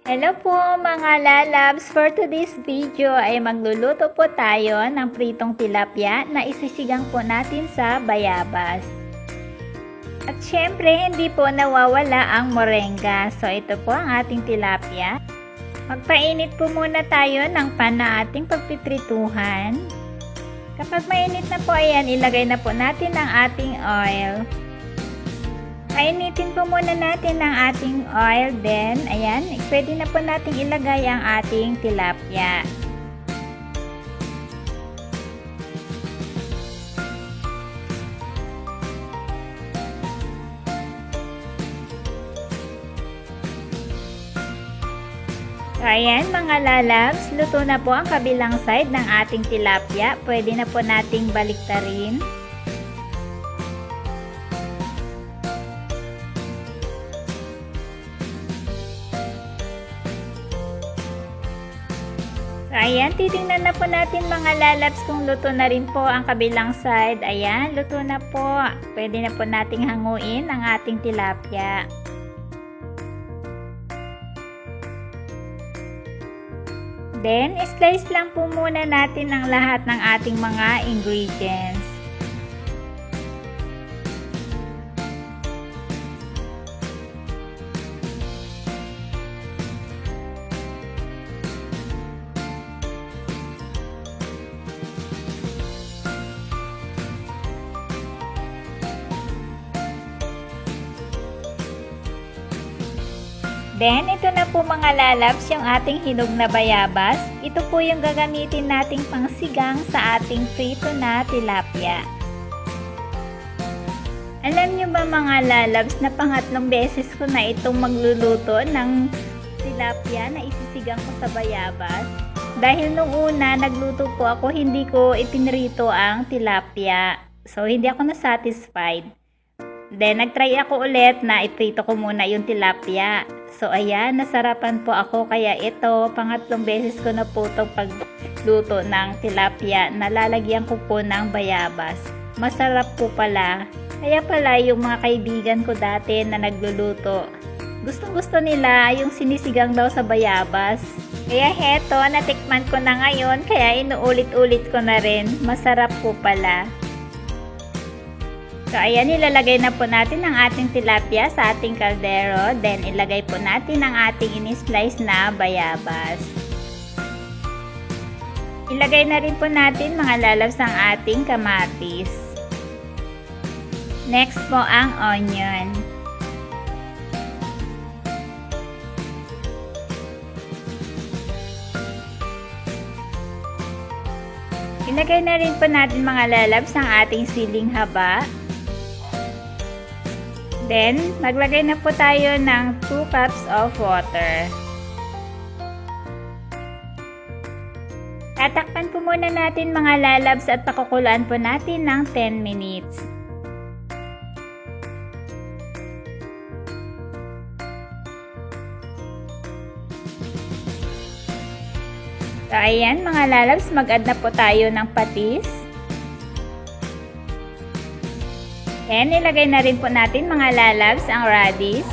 Hello po mga lalabs! For today's video ay magluluto po tayo ng pritong tilapia na isisigang po natin sa bayabas. At syempre hindi po nawawala ang moringa. So ito po ang ating tilapia. Magpainit po muna tayo ng pan na ating pagpiprituhan. Kapag mainit na po ayan, ilagay na po natin ang ating oil. Painitin po muna natin ang ating oil, then ayan, pwede na po natin ilagay ang ating tilapia. So ayan mga lalabs, luto na po ang kabilang side ng ating tilapia. Pwede na po nating baliktarin. So, ayan, titingnan na po natin mga lalabs kung luto na rin po ang kabilang side. Ayan, luto na po. Pwede na po nating hanguin ang ating tilapia. Then, slice lang po muna natin ang lahat ng ating mga ingredients. Then, ito na po mga lalabs yung ating hinog na bayabas. Ito po yung gagamitin nating pangsigang sa ating prito na tilapia. Alam nyo ba mga lalabs na pangatlong beses ko na itong magluluto ng tilapia na isisigang ko sa bayabas? Dahil nung una, nagluto po ako, hindi ko ipinrito ang tilapia. So, hindi ako na-satisfied. Then, nagtry ako ulit na iprito ko muna yung tilapia. So, ayan, nasarapan po ako. Kaya ito, pangatlong beses ko na po itong pagluto ng tilapia. Nalalagyan ko po ng bayabas. Masarap po pala. Kaya pala yung mga kaibigan ko dati na nagluluto, gustong-gusto nila yung sinisigang daw sa bayabas. Kaya heto, natikman ko na ngayon. Kaya inuulit-ulit ko na rin. Masarap po pala. So, ayan, ilalagay na po natin ang ating tilapia sa ating kaldero. Then, ilagay po natin ang ating in-slice na bayabas. Ilagay na rin po natin mga lalabs ang ating kamatis. Next po ang onion. Ilagay na rin po natin mga lalabs ang ating siling haba. Then, maglagay na po tayo ng 2 cups of water. Tatakpan po muna natin mga lalabs at pakukuluan po natin ng 10 minutes. So, ayan mga lalabs, mag-add na po tayo ng patis. And ilagay na rin po natin mga lalabs ang raddish.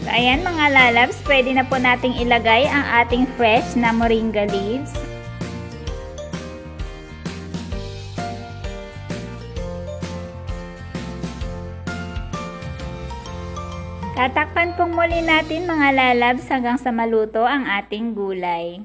So ayan mga lalabs, pwede na po nating ilagay ang ating fresh na moringa leaves. Tatakpan pong muli natin mga lalabs hanggang sa maluto ang ating gulay.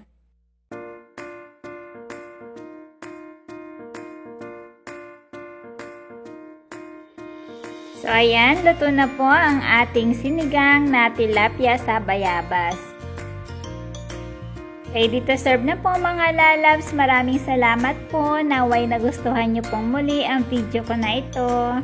So ayan, luto na po ang ating sinigang na tilapia sa bayabas. Ready to serve na po mga lalabs. Maraming salamat po. Naway nagustuhan nyo pong muli ang video ko na ito.